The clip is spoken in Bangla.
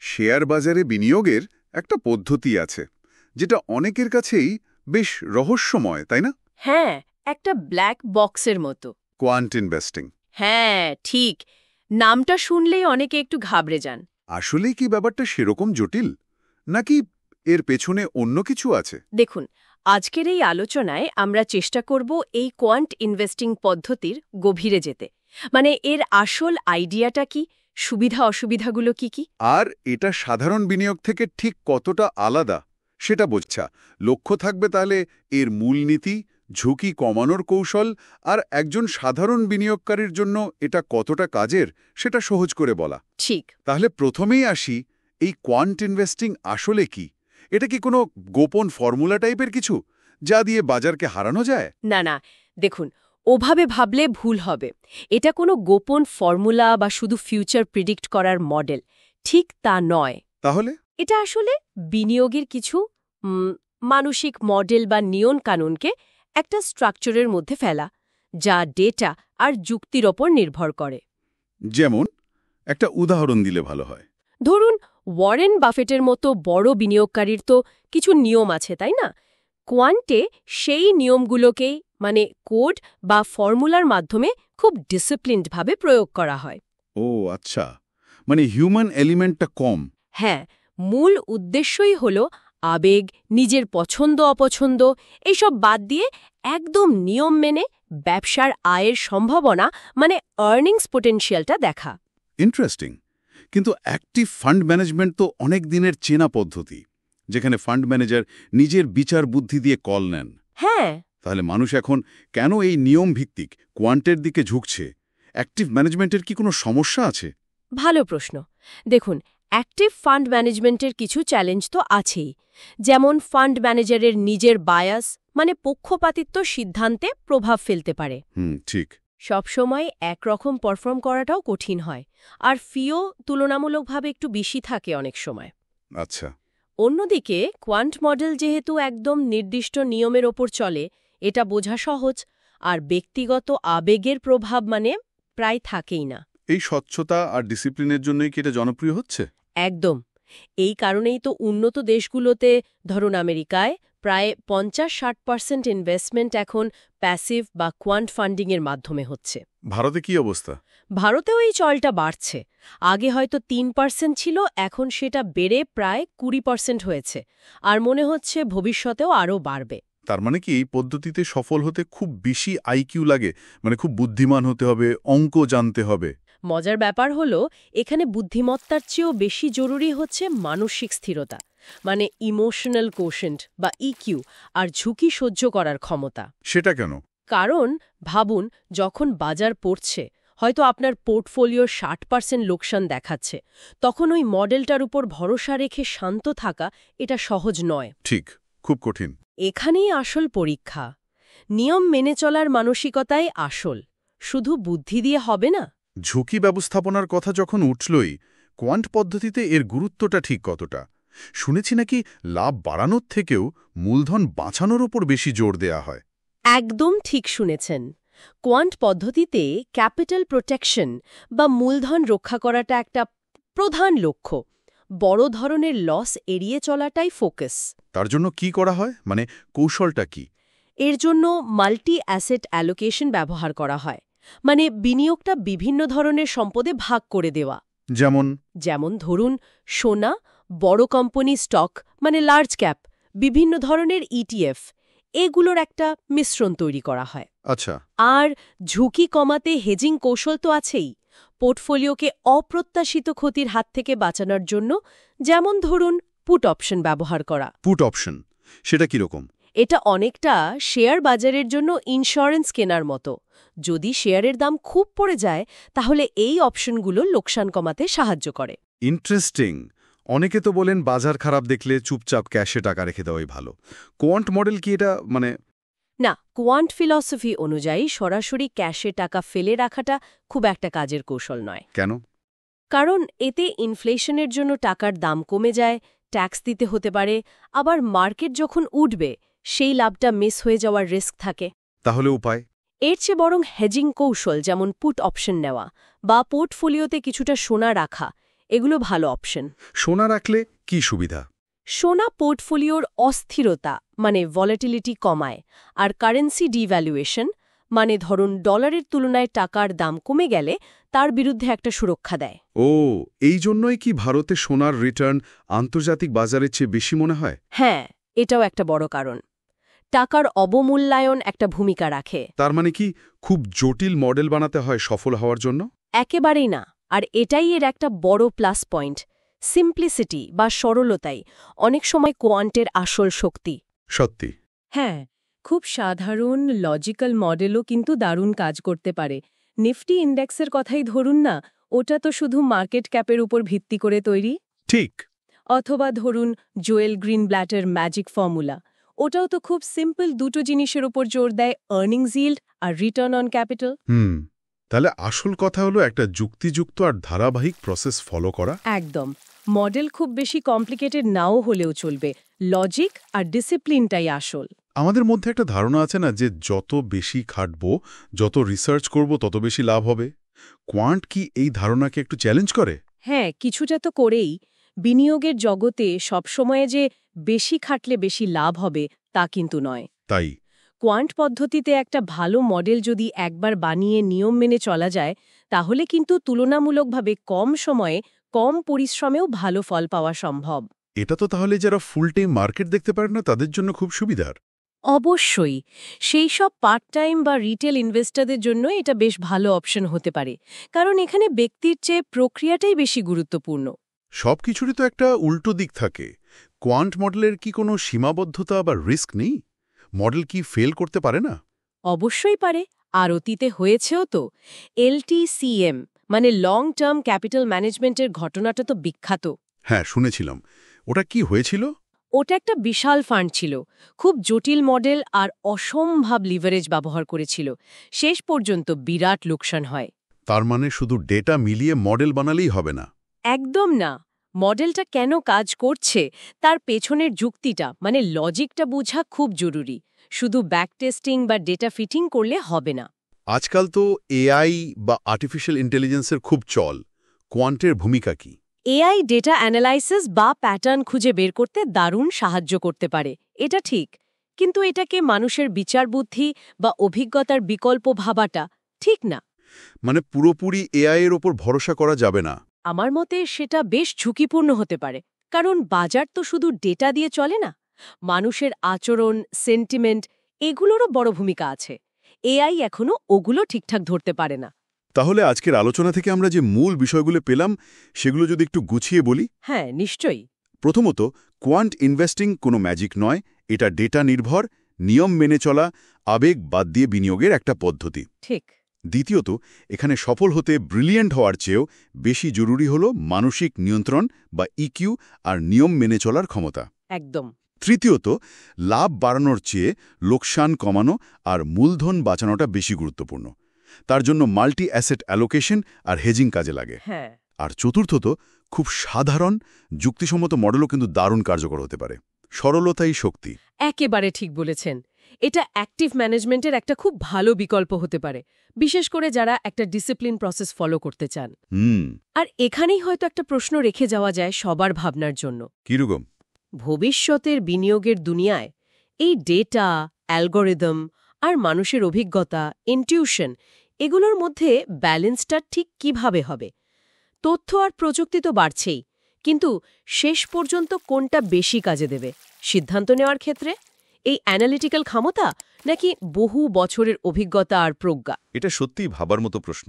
শেয়ার বাজারে বিনিয়োগের একটা পদ্ধতি আছে যেটা অনেকের কাছেই বেশ রহস্যময়, তাই না? হ্যাঁ, একটা ব্ল্যাক বক্সের মতো। Quant investing. হ্যাঁ, ঠিক। নামটা শুনলেই অনেকে একটু ঘাবড়ে যান। আসলেই কি ব্যাপারটা সেরকম জটিল, নাকি এর পেছনে অন্য কিছু আছে? দেখুন, আজকের এই আলোচনায় আমরা চেষ্টা করব এই কোয়ান্ট ইনভেস্টিং পদ্ধতির গভীরে যেতে। মানে এর আসল আইডিয়াটা কি, সুবিধা অসুবিধাগুলো কি কি। আর এটা সাধারণ বিনিয়োগ থেকে ঠিক কতটা আলাদা সেটা বোঝা। লক্ষ্য থাকবে তাহলে এর মূলনীতি, ঝুঁকি কমানোর কৌশল, আর একজন সাধারণ বিনিয়োগকারীর জন্য এটা কতটা কাজের সেটা সহজ করে বলা। ঠিক। তাহলে প্রথমেই আসি, এই কোয়ান্ট ইনভেস্টিং আসলে কি? এটা কি কোনো গোপন ফর্মুলা টাইপের কিছু, যা দিয়ে বাজারকে হারানো যায়? না না, দেখুন, ওভাবে ভাবলে ভুল হবে। এটা কোনো গোপন ফর্মুলা বা শুধু ফিউচার প্রিডিক্ট করার মডেল ঠিক তা নয়। তাহলে এটা আসলে বিনিয়োগের কিছু মানসিক মডেল বা নিয়ম কানুনকে একটা স্ট্রাকচারের মধ্যে ফেলা, যা ডেটা আর যুক্তির ওপর নির্ভর করে। যেমন একটা উদাহরণ দিলে ভালো হয়। ধরুন, ওয়ারেন বাফেটের মতো বড় বিনিয়োগকারীর তো কিছু নিয়ম আছে, তাই না? কোয়ান্টে সেই নিয়মগুলোকেই মানে কোড বা ফর্মুলার মাধ্যমে খুব ডিসিপ্লিনডভাবে প্রয়োগ করা হয়। ও আচ্ছা, মানে হিউম্যান এলিমেন্টটা কম। হ্যাঁ, মূল উদ্দেশ্যই হল আবেগ, নিজের পছন্দ অপছন্দ এইসব বাদ দিয়ে একদম নিয়ম মেনে ব্যবসার আয়ের সম্ভাবনা মানে আর্নিংস পোটেনশিয়ালটা দেখা। ইন্টারেস্টিং। কিন্তু অ্যাক্টিভ ফান্ড ম্যানেজমেন্ট তো অনেক দিনের চেনা পদ্ধতি, যেখানে ফান্ড ম্যানেজার নিজের বিচার বুদ্ধি দিয়ে কল নেন। হ্যাঁ। তাহলে মানুষ এখন কেন এই নিয়ম ভিত্তিক কোয়ান্টের দিকে ঝুঁকছে? অ্যাক্টিভ ম্যানেজমেন্টের কি কোনো সমস্যা আছে? ভালো প্রশ্ন। দেখুন, অ্যাক্টিভ ফান্ড ম্যানেজমেন্টের কিছু চ্যালেঞ্জ তো আছেই। যেমন ফান্ড ম্যানেজারের নিজের বায়াস মানে পক্ষপাতিত্ব সিদ্ধান্তে প্রভাব ফেলতে পারে। ঠিক। সবসময় একরকম পারফর্ম করাটাও কঠিন হয়, আর ফিও তুলনামূলকভাবে একটু বেশি থাকে অনেক সময়। আচ্ছা। অন্যদিকে কোয়ান্ট মডেল যেহেতু একদম নির্দিষ্ট নিয়মের ওপর চলে, এটা বোঝা সহজ, আর ব্যক্তিগত আবেগের প্রভাব মানে প্রায় থাকেই না। এই স্বচ্ছতা আর ডিসিপ্লিনের জন্যই কি এটা জনপ্রিয় হচ্ছে? একদম। এই কারণেই তো উন্নত দেশগুলোতে, ধরুন আমেরিকায়, প্রায় ৫০-৬০% ইনভেস্টমেন্ট এখন প্যাসিভ বা কোয়ান্ট ফান্ডিংয়ের মাধ্যমে হচ্ছে। ভারতে কি অবস্থা? ভারতেও এই চলটা বাড়ছে। আগে হয়তো ৩% ছিল, এখন সেটা বেড়ে প্রায় ২০% হয়েছে, আর মনে হচ্ছে ভবিষ্যতেও আরও বাড়বে। তার মানে কি এই পদ্ধতিতে সফল হতে খুব বেশি আইকিউ লাগে? মানে খুব বুদ্ধিমান হতে হবে, অঙ্ক জানতে হবে? মজার ব্যাপার হলো, এখানে বুদ্ধিমত্তার চেয়েও বেশি জরুরি হচ্ছে মানসিক স্থিরতা, মানে ইমোশনাল কোশেন্ট বা ইকিউ, আর ঝুঁকি সহ্য করার ক্ষমতা। সেটা কেন? কারণ ভাবুন, যখন বাজার পড়ছে, হয়তো আপনার পোর্টফোলিওর ৬০% লোকসান দেখাচ্ছে, তখন ওই মডেলটার উপর ভরসা রেখে শান্ত থাকা এটা সহজ নয়। ঠিক, খুব কঠিন। এখানেই আসল পরীক্ষা। নিয়ম মেনে চলার মানসিকতাই আসল, শুধু বুদ্ধি দিয়ে হবে না। ঝুঁকি ব্যবস্থাপনার কথা যখন উঠলই, কোয়ান্ট পদ্ধতিতে এর গুরুত্বটা ঠিক কতটা? শুনেছি নাকি লাভ বাড়ানোর থেকেও মূলধন বাঁচানোর ওপর বেশি জোর দেয়া হয়। একদম ঠিক শুনেছেন। কোয়ান্ট পদ্ধতিতে ক্যাপিটাল প্রোটেকশন বা মূলধন রক্ষা করাটা একটা প্রধান লক্ষ্য। বড় ধরনের লস এড়িয়ে চলাটাই ফোকাস। তার জন্য কি করা হয়, মানে কৌশলটা কি? এর জন্য মাল্টি অ্যাসেট অ্যালোকেশন ব্যবহার করা হয়, মানে বিনিয়োগটা বিভিন্ন ধরনের সম্পদে ভাগ করে দেওয়া। যেমন ধরুন, সোনা, বড় কোম্পানি স্টক মানে লার্জ ক্যাপ, বিভিন্ন ধরনের ইটিএফ, এগুলোর একটা মিশ্রণ তৈরি করা হয়। আচ্ছা। আর ঝুঁকি কমাতে হেজিং কৌশল তো আছেই। পোর্টফোলিওকে অপ্রত্যাশিত ক্ষতির হাত থেকে বাঁচানোর জন্য, যেমন ধরুন পুট অপশন ব্যবহার করা। পুট অপশন, সেটা কিরকম? এটা অনেকটা শেয়ার বাজারের জন্য ইন্স্যুরেন্স কেনার মতো। যদি শেয়ারের দাম খুব পড়ে যায়, তাহলে এই অপশনগুলো লোকসান কমাতে সাহায্য করে। ইন্টারেস্টিং। অনেকে তো বলেন বাজার খারাপ দেখলে চুপচাপ ক্যাশে টাকা রেখে দেওয়াই ভালো। কোয়ান্ট মডেল কি এটা না, কোয়ান্ট ফিলসফি অনুযায়ী সরাসরি ক্যাশে টাকা ফেলে রাখাটা খুব একটা কাজের কৌশল নয়। কেন? কারণ এতে ইনফ্লেশনের জন্য টাকার দাম কমে যায়, ট্যাক্স দিতে হতে পারে, আবার মার্কেট যখন উঠবে সেই লাভটা মিস হয়ে যাওয়ার রিস্ক থাকে। তাহলে উপায়? এর চেয়ে বরং হেজিং কৌশল, যেমন পুট অপশন নেওয়া বা পোর্টফোলিওতে কিছুটা সোনা রাখা, এগুলো ভালো অপশন। সোনা রাখলে কি সুবিধা? সোনা পোর্টফোলিওর অস্থিরতা মানে ভলাটিলিটি কমায়, আর কারেন্সি ডিভ্যালুয়েশন মানে ধরুন ডলারের তুলনায় টাকার দাম কমে গেলে তার বিরুদ্ধে একটা সুরক্ষা দেয়। ও, এই জন্যই কি ভারতে সোনার রিটার্ন আন্তর্জাতিক বাজারের চেয়ে বেশি মনে হয়? হ্যাঁ, এটাও একটা বড় কারণ। টাকার অবমূল্যায়ন একটা ভূমিকা রাখে। তার মানে কি খুব জটিল মডেল বানাতে হয় সফল হওয়ার জন্য? একেবারেই না, আর এটাই এর একটা বড় প্লাস পয়েন্ট। সিম্পলিসিটি বা সরলতাই অনেক সময় কোয়ান্টের আসল শক্তি। সত্যি। হ্যাঁ, খুব সাধারণ লজিক্যাল মডেলও কিন্তু দারুণ কাজ করতে পারে। নিফটি ইন্ডেক্সের কথাই ধরুন না, ওটা তো শুধু মার্কেট ক্যাপের উপর ভিত্তি করে তৈরি। ঠিক। অথবা ধরুন জোয়েল গ্রিনব্ল্যাটের ম্যাজিক ফর্মুলা, ওটাও তো খুব সিম্পল দুটো জিনিসের উপর জোর দেয়, আর্নিংস yield আর রিটার্ন অন ক্যাপিটাল। তাহলে আসল কথা হলো একটা যুক্তিযুক্ত আর ধারাবাহিক প্রসেস ফলো করা। একদম। মডেল খুব বেশি কমপ্লিকেটেড নাও হলেও চলবে, লজিক আর ডিসিপ্লিনটাই আসল। আমাদের মধ্যে একটা ধারণা আছে না যে যত বেশি খাটবো, যত রিসার্চ করব তত বেশি লাভ হবে। কোয়ান্ট কি এই ধারণাকে একটু চ্যালেঞ্জ করে? হ্যাঁ, কিছুটা তো করেই। বিনিয়োগের জগতে সবসময়ে যে বেশি খাটলে বেশি লাভ হবে তা কিন্তু নয়। তাই কোয়ান্ট পদ্ধতিতে একটা ভালো মডেল যদি একবার বানিয়ে নিয়ম মেনে চলা যায়, তাহলে কিন্তু তুলনামূলকভাবে কম সময়ে কম পরিশ্রমেও ভালো ফল পাওয়া সম্ভব। এটা তো তাহলে যারা ফুল টাইম মার্কেট দেখতে পারে না তাদের জন্য খুব সুবিধার। অবশ্যই সেই সব পার্ট টাইম বা রিটেল ইনভেস্টরদের জন্য এটা বেশ ভালো অপশন হতে পারে, কারণ এখানে ব্যক্তির চেয়ে প্রক্রিয়াটাই বেশি গুরুত্বপূর্ণ। সবকিছুরই তো একটা উল্টো দিক থাকে। কোয়ান্ট মডেলের কি কোনো সীমাবদ্ধতা বা রিস্ক নেই? মডেল কি ফেল করতে পারে না? অবশ্যই পারে, আর অতীতে হয়েছেও তো। LTCM মানে লং টার্ম ক্যাপিটাল ম্যানেজমেন্টের ঘটনাটা তো বিখ্যাত। হ্যাঁ, শুনেছিলাম। ওটা কি হয়েছিল? ওটা একটা বিশাল ফান্ড ছিল, খুব জটিল মডেল আর অসম্ভব লিভারেজ ব্যবহার করেছিল। শেষ পর্যন্ত বিরাট লোকসান হয়। তার মানে শুধু ডেটা মিলিয়ে মডেল বানালেই হবে না? একদম না। মডেলটা কেন কাজ করছে তার পেছনের যুক্তিটা মানে লজিকটা বোঝা খুব জরুরি। শুধু ব্যাক টেস্টিং বা ডেটা ফিটিং করলে হবে না। আজকাল তো এআই বা আর্টিফিশিয়াল ইন্টেলিজেন্সের খুব চল। কোয়ান্টের ভূমিকা কি? AI ডেটা অ্যানালাইসিস বা প্যাটার্ন খুঁজে বের করতে দারুণ সাহায্য করতে পারে, এটা ঠিক। কিন্তু এটাকে মানুষের বিচার বুদ্ধি বা অভিজ্ঞতার বিকল্প ভাবাটা ঠিক না। মানে পুরোপুরি এআই এর ওপর ভরসা করা যাবে না? আমার মতে সেটা বেশ ঝুঁকিপূর্ণ হতে পারে, কারণ বাজার তো শুধু ডেটা দিয়ে চলে না। মানুষের আচরণ, সেন্টিমেন্ট, এগুলোরও বড় ভূমিকা আছে। AI এখনো ওগুলো ঠিকঠাক ধরতে পারে না। তাহলে আজকের আলোচনা থেকে আমরা যে মূল বিষয়গুলো পেলাম সেগুলো যদি একটু গুছিয়ে বলি। হ্যাঁ, নিশ্চয়ই। প্রথমত, কোয়ান্ট ইনভেস্টিং কোনো ম্যাজিক নয়। এটা ডেটা নির্ভর, নিয়ম মেনে চলা, আবেগ বাদ দিয়ে বিনিয়োগের একটা পদ্ধতি। ঠিক। দ্বিতীয়ত, এখানে সফল হতে ব্রিলিয়েন্ট হওয়ার চেয়েও বেশি জরুরি হল মানসিক নিয়ন্ত্রণ বা ইকিউ আর নিয়ম মেনে চলার ক্ষমতা। একদম। তৃতীয়ত, লাভ বাড়ানোর চেয়ে লোকসান কমানো আর মূলধন বাঁচানোটা বেশি গুরুত্বপূর্ণ। তার জন্য মাল্টি অ্যাসেট অ্যালোকেশন আর হেজিং কাজে লাগে। হ্যাঁ। আর চতুর্থত, খুব সাধারণ যুক্তিসম্মত মডেলও কিন্তু দারুণ কার্যকর হতে পারে। সরলতাই শক্তি। একেবারে ঠিক বলেছেন। এটা অ্যাক্টিভ ম্যানেজমেন্টের একটা খুব ভালো বিকল্প হতে পারে, বিশেষ করে যারা একটা ডিসিপ্লিন প্রসেস ফলো করতে চান। আর এখানেই হয়তো একটা প্রশ্ন রেখে যাওয়া যায় সবার ভাবনার জন্য। কিরকম? ভবিষ্যতের বিনিয়োগের দুনিয়ায় এই ডেটা, অ্যালগোরিদম আর মানুষের অভিজ্ঞতা, ইনটিউশন, এগুলোর মধ্যে ব্যালেন্সটা ঠিক কিভাবে হবে? তথ্য আর প্রযুক্তি তো বাড়ছেই, কিন্তু শেষ পর্যন্ত কোনটা বেশি কাজে দেবে সিদ্ধান্ত নেওয়ার ক্ষেত্রে? এই অ্যানালিটিক্যাল ক্ষমতা নাকি বহু বছরের অভিজ্ঞতা আর প্রজ্ঞা? এটা সত্যিই ভাবার মতো প্রশ্ন।